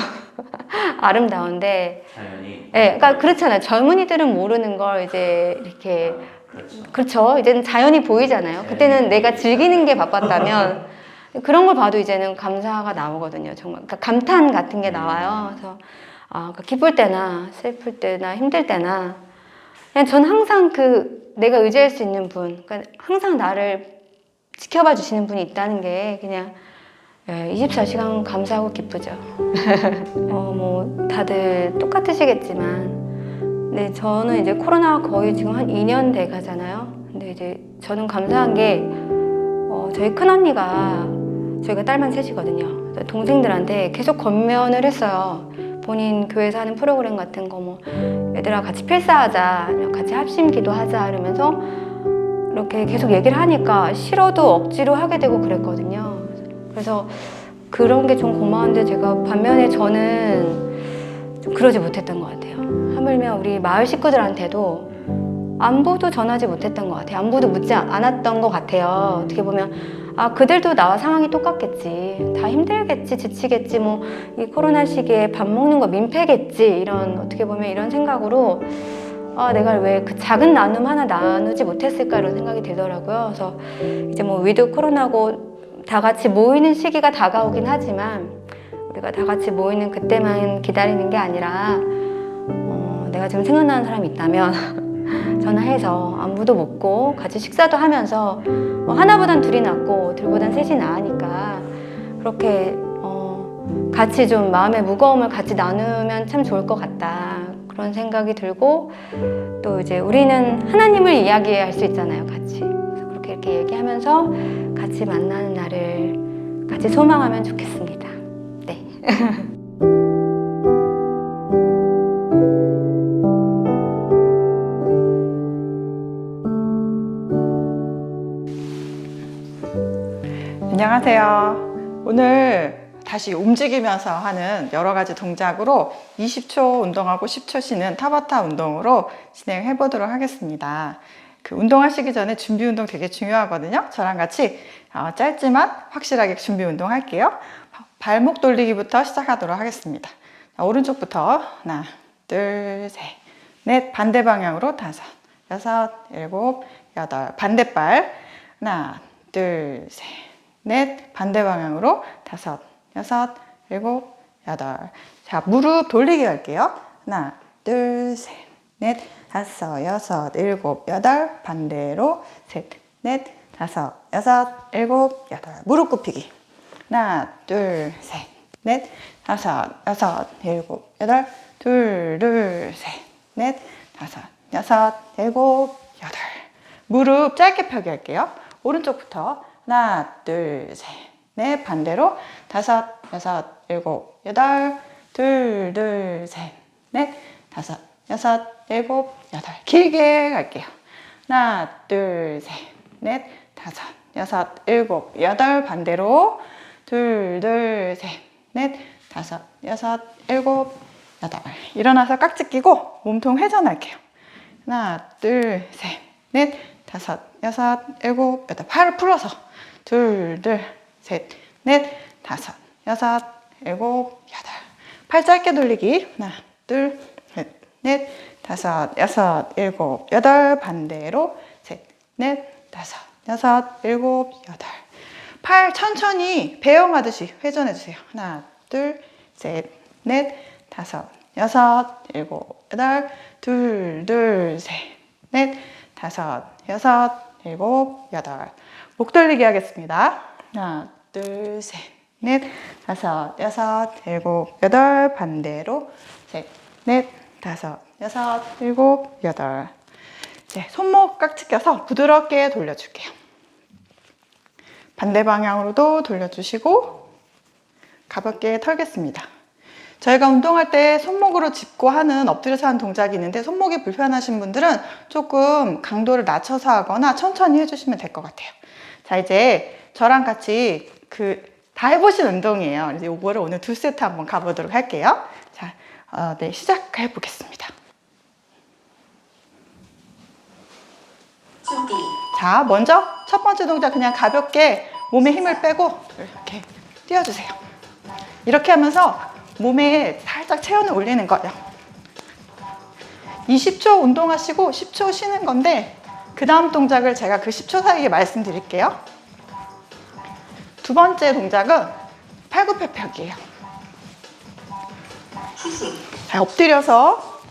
아름다운데
자연이
그러니까 그렇잖아요. 젊은이들은 모르는 걸 이제 이렇게 그렇죠. 이제는 자연이 보이잖아요. 그때는 내가 즐기는 게 바빴다면 그런 걸 봐도 이제는 감사가 나오거든요. 정말 그러니까 감탄 같은 게 나와요. 그래서 그러니까 기쁠 때나 슬플 때나 힘들 때나 그냥 전 항상 내가 의지할 수 있는 분, 그러니까 항상 나를 지켜봐 주시는 분이 있다는 게 그냥 24시간 감사하고 기쁘죠. 뭐 다들 똑같으시겠지만. 네, 저는 이제 코로나가 거의 지금 한 2년 돼 가잖아요. 근데 이제 저는 감사한 게, 저희 큰언니가, 저희가 딸만 셋이거든요. 동생들한테 계속 권면을 했어요. 본인 교회에서 하는 프로그램 같은 거 뭐, 얘들아 같이 필사하자, 아니면 같이 합심 기도하자, 이러면서 이렇게 계속 얘기를 하니까 싫어도 억지로 하게 되고 그랬거든요. 그래서 그런 게 좀 고마운데 제가 반면에 저는 좀 그러지 못했던 것 같아요. 하물며 우리 마을 식구들한테도 안부도 전하지 못했던 것 같아요. 안부도 묻지 않았던 것 같아요. 어떻게 보면 그들도 나와 상황이 똑같겠지. 다 힘들겠지, 지치겠지. 뭐 이 코로나 시기에 밥 먹는 거 민폐겠지. 이런 어떻게 보면 이런 생각으로 내가 왜 그 작은 나눔 하나 나누지 못했을까 이런 생각이 들더라고요. 그래서 이제 뭐 위드 코로나고 다 같이 모이는 시기가 다가오긴 하지만 우리가 다 같이 모이는 그때만 기다리는 게 아니라 내가 지금 생각나는 사람이 있다면 전화해서 안부도 묻고 같이 식사도 하면서 뭐 하나보단 둘이 낫고 둘보단 셋이 나으니까 그렇게 같이 좀 마음의 무거움을 같이 나누면 참 좋을 것 같다 그런 생각이 들고 또 이제 우리는 하나님을 이야기할 수 있잖아요 같이 그래서 그렇게 이렇게 얘기하면서 같이 만나는 날을 같이 소망하면 좋겠습니다. 네.
안녕하세요. 오늘 다시 움직이면서 하는 여러 가지 동작으로 20초 운동하고 10초 쉬는 타바타 운동으로 진행해 보도록 하겠습니다. 그 운동하시기 전에 준비 운동 되게 중요하거든요. 저랑 같이 짧지만 확실하게 준비 운동 할게요. 발목 돌리기부터 시작하도록 하겠습니다. 오른쪽부터 하나, 둘, 셋, 넷, 반대 방향으로 다섯, 여섯, 일곱, 여덟. 반대발. 하나, 둘, 셋, 넷. 반대 방향으로 다섯, 여섯, 일곱, 여덟. 자, 무릎 돌리기 할게요. 하나, 둘, 셋, 넷, 다섯, 여섯, 일곱, 여덟. 반대로 셋, 넷, 다섯, 여섯, 일곱, 여덟. 무릎 굽히기. 하나, 둘, 셋, 넷, 다섯, 여섯, 일곱, 여덟. 둘, 둘, 셋, 넷, 다섯, 여섯, 일곱, 여덟. 무릎 짧게 펴기 할게요. 오른쪽부터 하나, 둘, 셋, 넷. 반대로 다섯, 여섯, 일곱, 여덟. 둘, 둘, 셋, 넷, 다섯, 여섯, 일곱, 여덟. 길게 갈게요. 하나, 둘, 셋, 넷, 다섯, 여섯, 일곱, 여덟. 반대로 둘, 둘, 셋, 넷, 다섯, 여섯, 일곱, 여덟. 일어나서 깍지 끼고 몸통 회전할게요. 하나, 둘, 셋, 넷, 다섯, 여섯, 일곱, 여덟. 팔을 풀어서 둘, 둘, 셋, 넷, 다섯, 여섯, 일곱, 여덟. 팔 짧게 돌리기. 하나, 둘, 셋, 넷, 다섯, 여섯, 일곱, 여덟. 반대로 셋, 넷, 다섯, 여섯, 일곱, 여덟. 팔 천천히 배영하듯이 회전해주세요. 하나, 둘, 셋, 넷, 다섯, 여섯, 일곱, 여덟. 둘, 둘, 셋, 넷, 다섯, 여섯, 일곱, 여덟. 목 돌리기 하겠습니다. 하나, 둘, 셋, 넷, 다섯, 여섯, 일곱, 여덟. 반대로 셋, 넷, 다섯, 여섯, 일곱, 여덟. 이제 손목 깍지 껴서 부드럽게 돌려줄게요. 반대 방향으로도 돌려주시고 가볍게 털겠습니다. 저희가 운동할 때 손목으로 짚고 하는 엎드려서 하는 동작이 있는데 손목이 불편하신 분들은 조금 강도를 낮춰서 하거나 천천히 해주시면 될 것 같아요. 자, 이제 저랑 같이 다 해보신 운동이에요. 그래서 이거를 오늘 2세트 한번 가보도록 할게요. 자, 네, 시작해 보겠습니다.
준비.
자, 먼저 첫 번째 동작 그냥 가볍게 몸에 힘을 빼고 이렇게 뛰어주세요. 이렇게 하면서 몸에 살짝 체온을 올리는 거예요. 20초 운동하시고 10초 쉬는 건데 그 다음 동작을 제가 그 10초 사이에 말씀드릴게요. 두 번째 동작은 팔굽혀펴기예요. 자, 엎드려서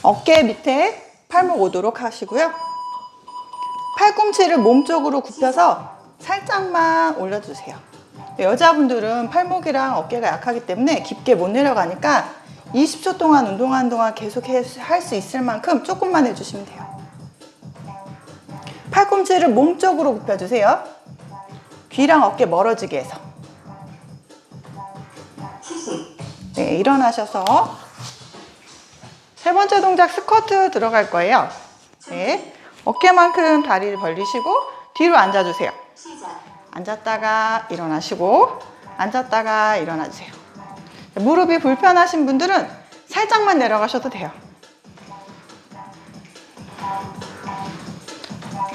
어깨 밑에 팔목 오도록 하시고요. 팔꿈치를 몸쪽으로 굽혀서 살짝만 올려주세요. 여자분들은 팔목이랑 어깨가 약하기 때문에 깊게 못 내려가니까 20초 동안 운동하는 동안 계속 할 수 있을 만큼 조금만 해주시면 돼요. 팔꿈치를 몸쪽으로 굽혀주세요. 귀랑 어깨 멀어지게 해서. 네, 일어나셔서 세 번째 동작 스쿼트 들어갈 거예요. 네, 어깨만큼 다리를 벌리시고 뒤로 앉아주세요. 앉았다가 일어나시고 앉았다가 일어나주세요. 무릎이 불편하신 분들은 살짝만 내려가셔도 돼요.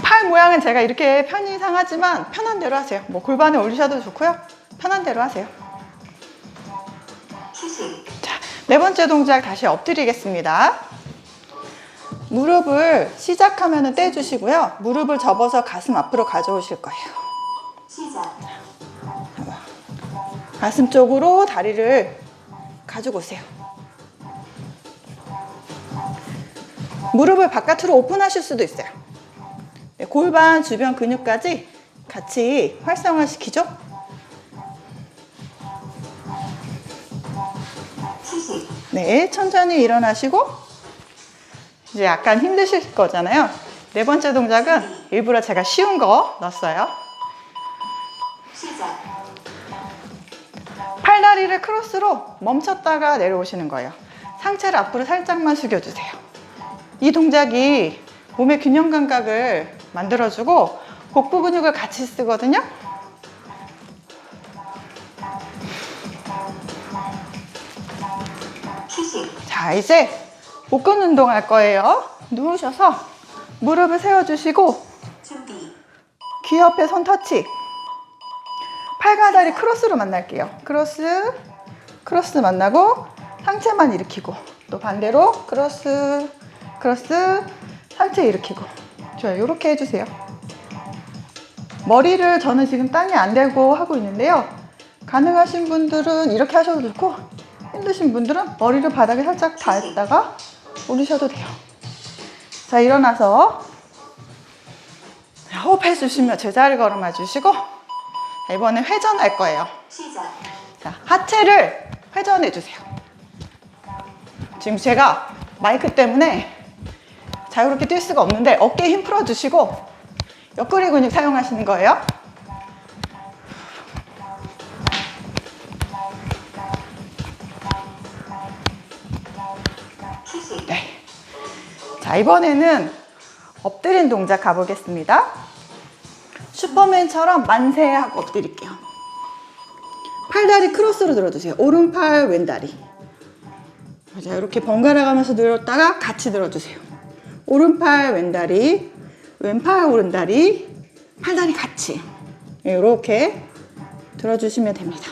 팔 모양은 제가 이렇게 편히 상하지만 편한 대로 하세요. 뭐 골반에 올리셔도 좋고요. 편한 대로 하세요. 자, 네 번째 동작 다시 엎드리겠습니다. 무릎을 시작하면 떼주시고요. 무릎을 접어서 가슴 앞으로 가져오실 거예요. 가슴 쪽으로 다리를 가지고 오세요. 무릎을 바깥으로 오픈하실 수도 있어요. 네, 골반 주변 근육까지 같이 활성화시키죠. 네, 천천히 일어나시고 이제 약간 힘드실 거잖아요. 네 번째 동작은 일부러 제가 쉬운 거 넣었어요. 팔다리를 크로스로 멈췄다가 내려오시는 거예요. 상체를 앞으로 살짝만 숙여주세요. 이 동작이 몸의 균형 감각을 만들어주고 복부 근육을 같이 쓰거든요. 자, 이제 복근 운동 할 거예요. 누우셔서 무릎을 세워주시고 귀 옆에 손 터치. 팔과 다리 크로스로 만날게요. 크로스 만나고 상체만 일으키고 또 반대로 크로스, 크로스, 상체 일으키고. 좋아요. 이렇게 해주세요. 머리를 저는 지금 땅에 안 대고 하고 있는데요. 가능하신 분들은 이렇게 하셔도 좋고, 힘드신 분들은 머리를 바닥에 살짝 닿았다가 올리셔도 돼요. 자, 일어나서 호흡해 주시면 제자리 걸음해 주시고, 자, 이번에 회전할 거예요. 자, 하체를 회전해 주세요. 지금 제가 마이크 때문에 자유롭게 뛸 수가 없는데 어깨에 힘 풀어 주시고 옆구리 근육 사용하시는 거예요. 네. 자, 이번에는 엎드린 동작 가보겠습니다. 슈퍼맨처럼 만세하고 엎드릴게요. 팔다리 크로스로 들어주세요. 오른팔, 왼다리. 자, 이렇게 번갈아 가면서 들었다가 같이 들어주세요. 오른팔, 왼다리, 왼팔, 오른다리, 팔다리 같이. 이렇게 들어주시면 됩니다.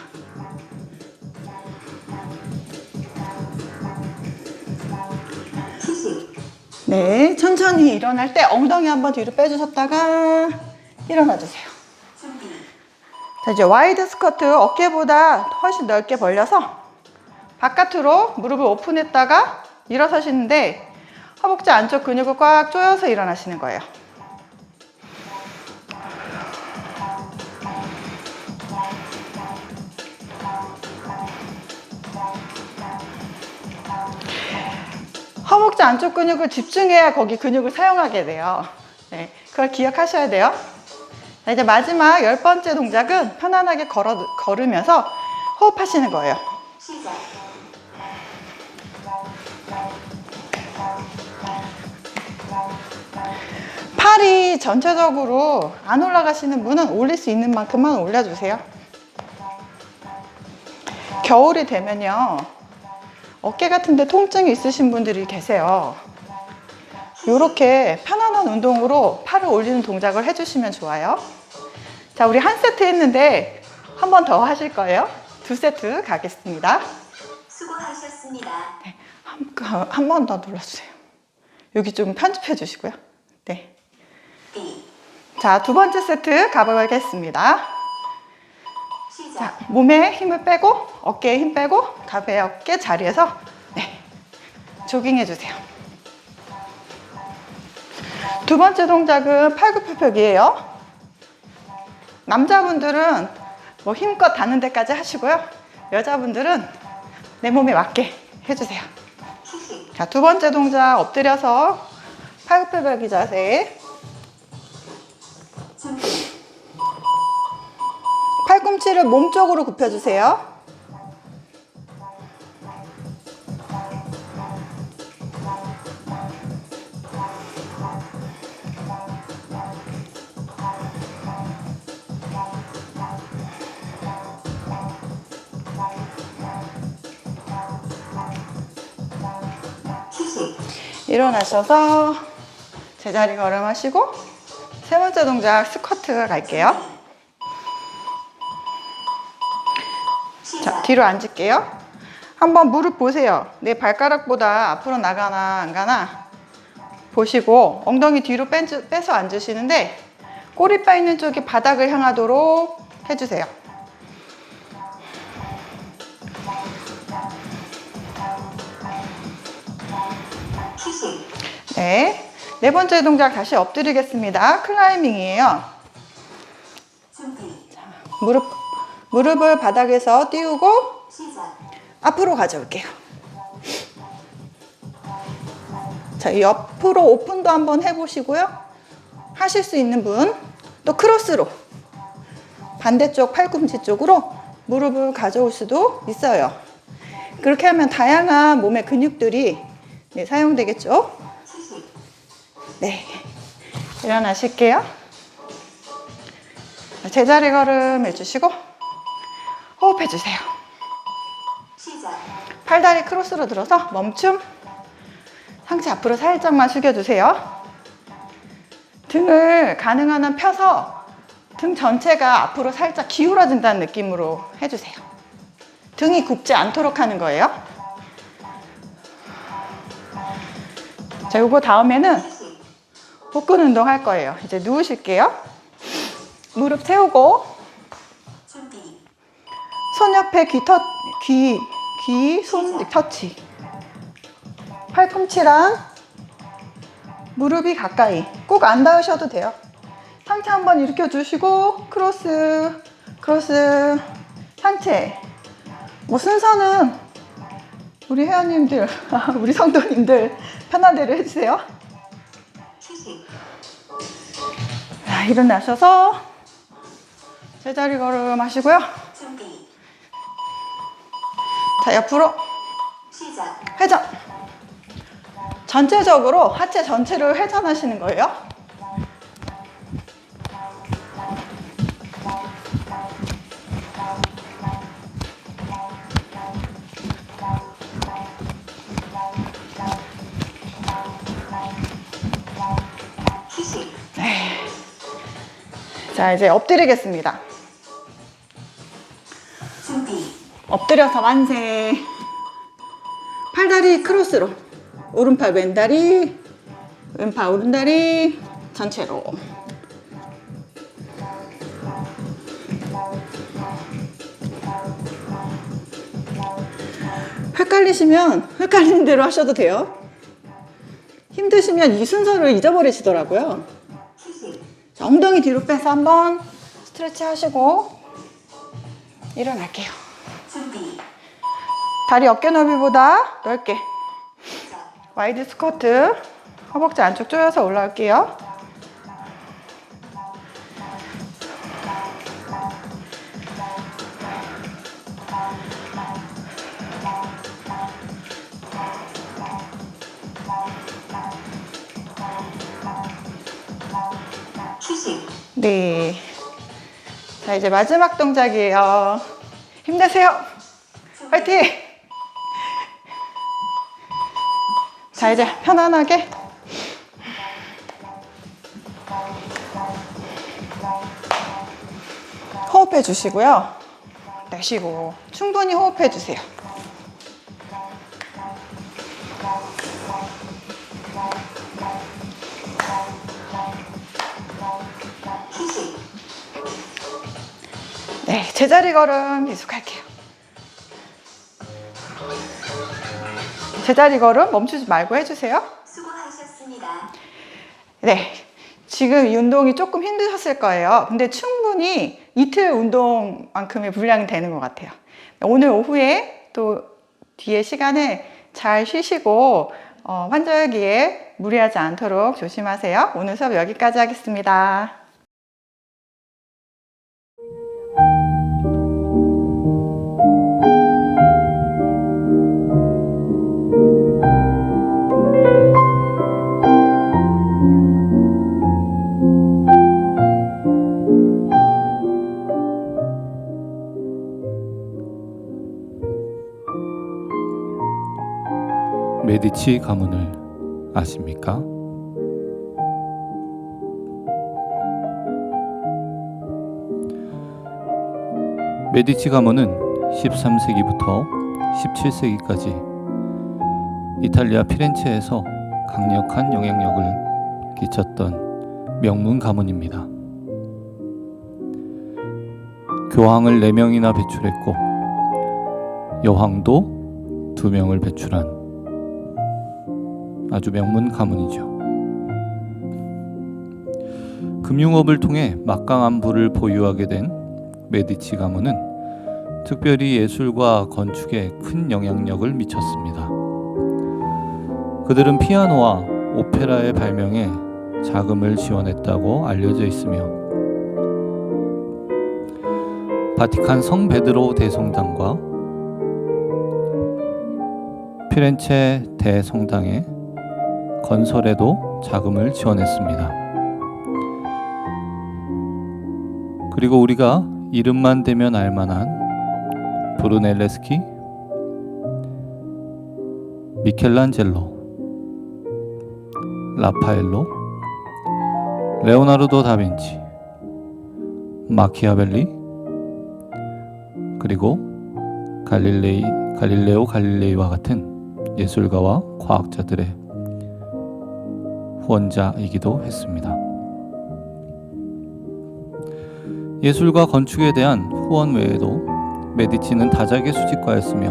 네, 천천히 일어날 때 엉덩이 한번 뒤로 빼주셨다가 일어나 주세요. 자, 이제 와이드 스쿼트 어깨보다 훨씬 넓게 벌려서 바깥으로 무릎을 오픈했다가 일어서시는데 허벅지 안쪽 근육을 꽉 조여서 일어나시는 거예요. 허벅지 안쪽 근육을 집중해야 거기 근육을 사용하게 돼요. 네, 그걸 기억하셔야 돼요. 자, 이제 마지막 10번째 동작은 편안하게 걸으면서 호흡하시는 거예요. 팔이 전체적으로 안 올라가시는 분은 올릴 수 있는 만큼만 올려주세요. 겨울이 되면요, 어깨 같은 데 통증이 있으신 분들이 계세요. 이렇게 편안한 운동으로 팔을 올리는 동작을 해주시면 좋아요. 자, 우리 한 세트 했는데 한 번 더 하실 거예요. 2세트 가겠습니다.
수고하셨습니다.
네, 한 번 더 눌러주세요. 여기 좀 편집해 주시고요. 네. 자, 2번째 세트 가보겠습니다. 자, 몸에 힘을 빼고 어깨에 힘 빼고 가볍게 자리에서 네, 조깅해 주세요. 2번째 동작은 팔굽혀펴기예요. 남자분들은 뭐 힘껏 닿는 데까지 하시고요. 여자분들은 내 몸에 맞게 해주세요. 자, 2번째 동작 엎드려서 팔굽혀펴기 자세. 팔꿈치를 몸쪽으로 굽혀주세요. 일어나셔서 제자리 걸음하시고 세 번째 동작 스쿼트 갈게요. 자, 뒤로 앉을게요. 한번 무릎 보세요. 내 발가락보다 앞으로 나가나 안 가나 보시고 엉덩이 뒤로 빼서 앉으시는데 꼬리뼈 있는 쪽이 바닥을 향하도록 해주세요. 네, 네 번째 동작 다시 엎드리겠습니다. 클라이밍이에요. 자, 무릎을 바닥에서 띄우고 앞으로 가져올게요. 자, 옆으로 오픈도 한번 해보시고요. 하실 수 있는 분 또 크로스로 반대쪽 팔꿈치 쪽으로 무릎을 가져올 수도 있어요. 그렇게 하면 다양한 몸의 근육들이 네, 사용되겠죠. 네, 일어나실게요. 제자리 걸음 해주시고 호흡해주세요. 팔다리 크로스로 들어서 멈춤. 상체 앞으로 살짝만 숙여주세요. 등을 가능한 한 펴서 등 전체가 앞으로 살짝 기울어진다는 느낌으로 해주세요. 등이 굽지 않도록 하는 거예요. 자, 요거 다음에는
휴식,
복근 운동 할 거예요. 이제 누우실게요. 무릎 세우고
준비,
손 옆에 손 터치. 팔꿈치랑 무릎이 가까이. 꼭 안 닿으셔도 돼요. 상체 한번 일으켜 주시고 크로스, 상체. 뭐 순서는 우리 회원님들, 우리 성도님들 편한 대로 해주세요.
휴식,
자, 일어나셔서 제자리 걸음 하시고요.
준비,
자, 옆으로
시작,
회전. 전체적으로 하체 전체를 회전하시는 거예요.
휴식,
자, 이제 엎드리겠습니다.
준비,
엎드려서 만세. 팔다리 크로스로. 오른팔 왼다리, 왼팔 오른다리 전체로. 헷갈리시면 헷갈리는 대로 하셔도 돼요. 힘드시면 이 순서를 잊어버리시더라고요.
휴식,
자, 엉덩이 뒤로 빼서 한번 스트레치 하시고 일어날게요.
준비,
다리 어깨 너비보다 넓게.
시작,
와이드 스쿼트. 허벅지 안쪽 조여서 올라올게요.
휴식,
네. 자, 이제 마지막 동작이에요. 힘내세요. 화이팅! 자, 이제 편안하게 호흡해 주시고요. 내쉬고 충분히 호흡해 주세요.
휴식,
네, 제자리 걸음 계속할게요. 제자리 걸음 멈추지 말고 해주세요.
수고하셨습니다.
네, 지금 이 운동이 조금 힘드셨을 거예요. 근데 충분히 이틀 운동만큼의 분량이 되는 것 같아요. 오늘 오후에 또 뒤에 시간에 잘 쉬시고 환절기에 무리하지 않도록 조심하세요. 오늘 수업 여기까지 하겠습니다.
메디치 가문을 아십니까? 메디치 가문은 13세기부터 17세기까지 이탈리아 피렌체에서 강력한 영향력을 끼쳤던 명문 가문입니다. 교황을 4명이나 배출했고 여왕도 2명을 배출한 아주 명문 가문이죠. 금융업을 통해 막강한 부를 보유하게 된 메디치 가문은 특별히 예술과 건축에 큰 영향력을 미쳤습니다. 그들은 피아노와 오페라의 발명에 자금을 지원했다고 알려져 있으며 바티칸 성 베드로 대성당과 피렌체 대성당의 건설에도 자금을 지원했습니다. 그리고 우리가 이름만 대면 알만한 브루넬레스키, 미켈란젤로, 라파엘로, 레오나르도 다빈치, 마키아벨리, 그리고 갈릴레오 갈릴레이와 같은 예술가와 과학자들의 후원자이기도 했습니다. 예술과 건축에 대한 후원 외에도 메디치는 다작의 수집가였으며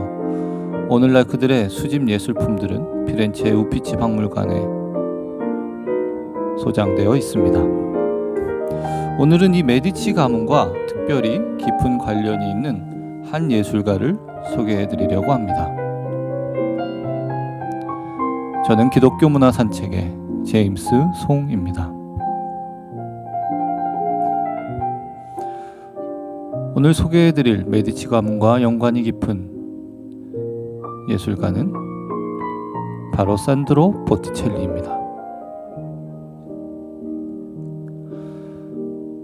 오늘날 그들의 수집 예술품들은 피렌체의 우피치 박물관에 소장되어 있습니다. 오늘은 이 메디치 가문과 특별히 깊은 관련이 있는 한 예술가를 소개해 드리려고 합니다. 저는 기독교 문화 산책의 제임스 송입니다. 오늘 소개해 드릴 메디치 가문과 연관이 깊은 예술가는 바로 산드로 보티첼리입니다.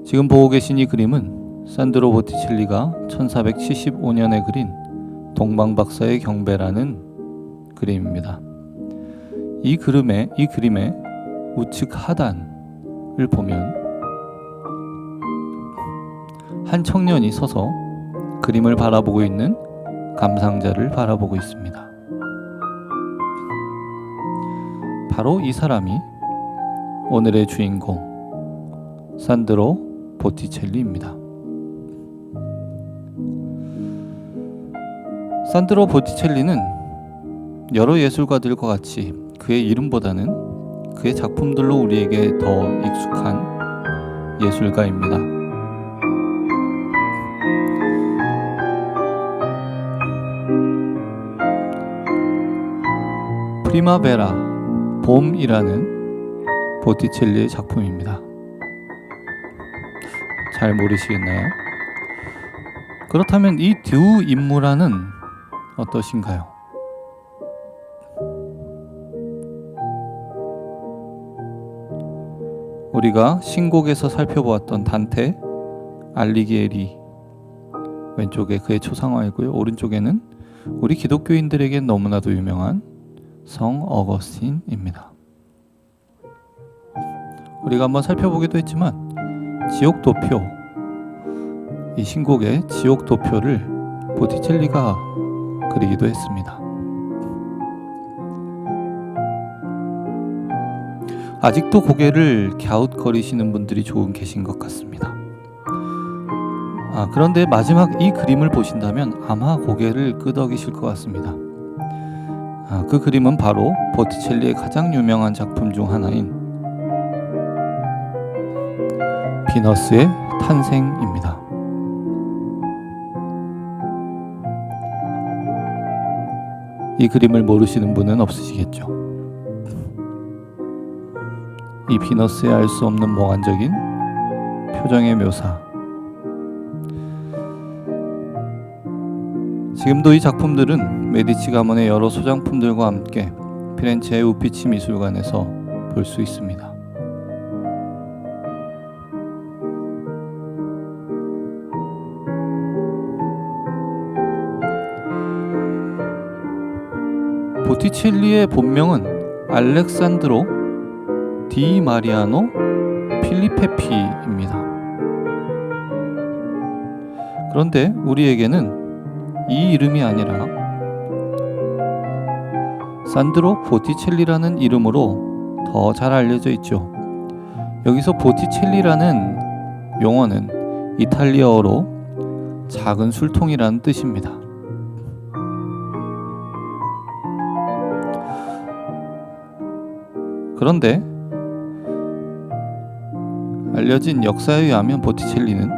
지금 보고 계신 이 그림은 산드로 보티첼리가 1475년에 그린 동방박사의 경배라는 그림입니다. 이 그림의 우측 하단을 보면 한 청년이 서서 그림을 바라보고 있는 감상자를 바라보고 있습니다. 바로 이 사람이 오늘의 주인공 산드로 보티첼리입니다. 산드로 보티첼리는 여러 예술가들과 같이 그의 이름보다는 그의 작품들로 우리에게 더 익숙한 예술가입니다. 프리마베라, 봄이라는 보티첼리의 작품입니다. 잘 모르시겠나요? 그렇다면 이 두 인물화는 어떠신가요? 우리가 신곡에서 살펴보았던 단테 알리기에리, 왼쪽에 그의 초상화이고요. 오른쪽에는 우리 기독교인들에겐 너무나도 유명한 성 어거스틴입니다. 우리가 한번 살펴보기도 했지만 지옥 도표, 이 신곡의 지옥 도표를 보티첼리가 그리기도 했습니다. 아직도 고개를 갸웃거리시는 분들이 조금 계신 것 같습니다. 그런데 마지막 이 그림을 보신다면 아마 고개를 끄덕이실 것 같습니다. 그 그림은 바로 보티첼리의 가장 유명한 작품 중 하나인 비너스의 탄생입니다. 이 그림을 모르시는 분은 없으시겠죠. 이 비너스의 알 수 없는 몽환적인 표정의 묘사. 지금도 이 작품들은 메디치 가문의 여러 소장품들과 함께 피렌체의 우피치 미술관에서 볼 수 있습니다. 보티첼리의 본명은 알렉산드로 디 마리아노 필리페피입니다. 그런데 우리에게는 이 이름이 아니라 산드로 보티첼리라는 이름으로 더 잘 알려져 있죠. 여기서 보티첼리라는 용어는 이탈리아어로 작은 술통이라는 뜻입니다. 그런데 알려진 역사에 의하면 보티첼리는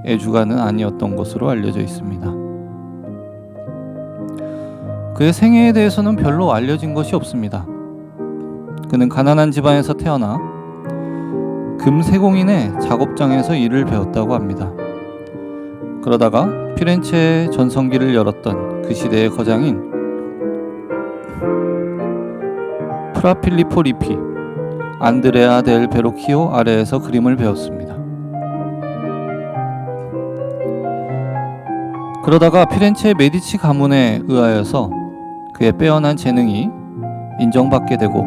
애주가는 아니었던 것으로 알려져 있습니다. 그의 생애에 대해서는 별로 알려진 것이 없습니다. 그는 가난한 집안에서 태어나 금세공인의 작업장에서 일을 배웠다고 합니다. 그러다가 피렌체의 전성기를 열었던 그 시대의 거장인 프라 필리포 리피, 안드레아 델 베로키오 아래에서 그림을 배웠습니다. 그러다가 피렌체 메디치 가문에 의하여서 그의 빼어난 재능이 인정받게 되고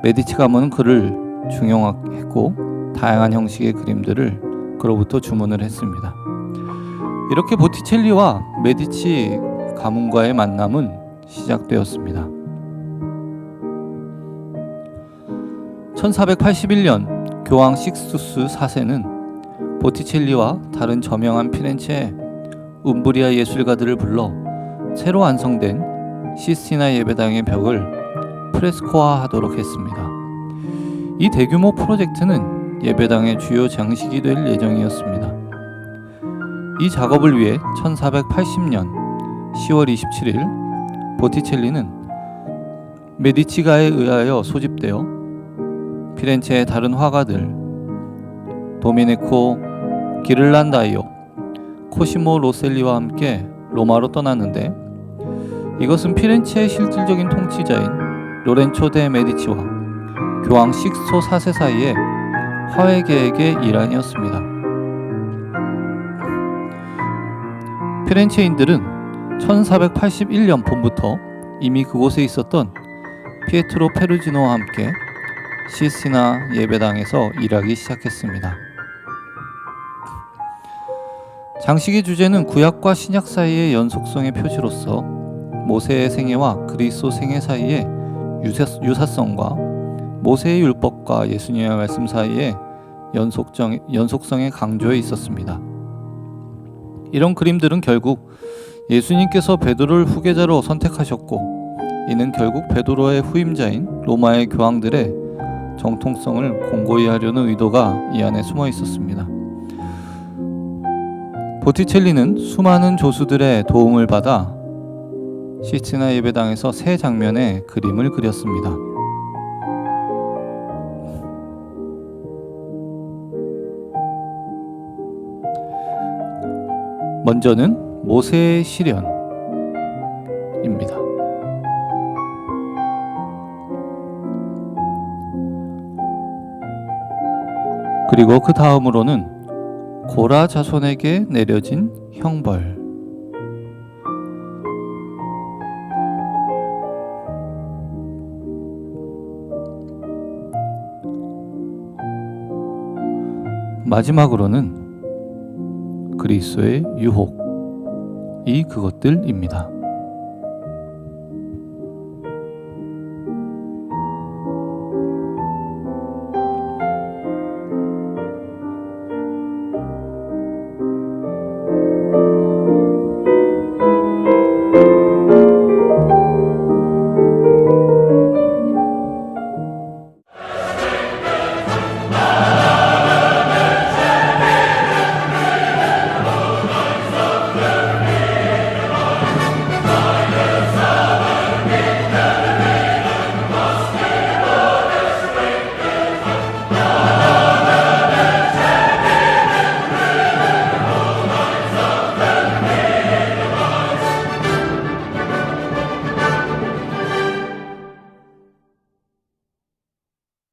메디치 가문은 그를 중용했고 다양한 형식의 그림들을 그로부터 주문을 했습니다. 이렇게 보티첼리와 메디치 가문과의 만남은 시작되었습니다. 1481년 교황 식스투스 4세는 보티첼리와 다른 저명한 피렌체의 움브리아 예술가들을 불러 새로 완성된 시스티나 예배당의 벽을 프레스코화하도록 했습니다. 이 대규모 프로젝트는 예배당의 주요 장식이 될 예정이었습니다. 이 작업을 위해 1480년 10월 27일 보티첼리는 메디치가에 의하여 소집되어 피렌체의 다른 화가들 도미네코 기를란다이오, 코시모 로셀리와 함께 로마로 떠났는데, 이것은 피렌체의 실질적인 통치자인 로렌초 데 메디치와 교황 식스토 4세 사이의 화해 계획의 일환이었습니다. 피렌체인들은 1481년 봄부터 이미 그곳에 있었던 피에트로 페루지노와 함께 시스티나 예배당에서 일하기 시작했습니다. 장식의 주제는 구약과 신약 사이의 연속성의 표시로서 모세의 생애와 그리스도 생애 사이의 유사성과 모세의 율법과 예수님의 말씀 사이의 연속성의 강조에 있었습니다. 이런 그림들은 결국 예수님께서 베드로를 후계자로 선택하셨고, 이는 결국 베드로의 후임자인 로마의 교황들의 정통성을 공고히 하려는 의도가 이 안에 숨어 있었습니다. 보티첼리는 수많은 조수들의 도움을 받아 시스티나 예배당에서 세 장면의 그림을 그렸습니다. 먼저는 모세의 시련입니다. 그리고 그 다음으로는 고라 자손에게 내려진 형벌. 마지막으로는 그리스도의 유혹. 이 그것들입니다.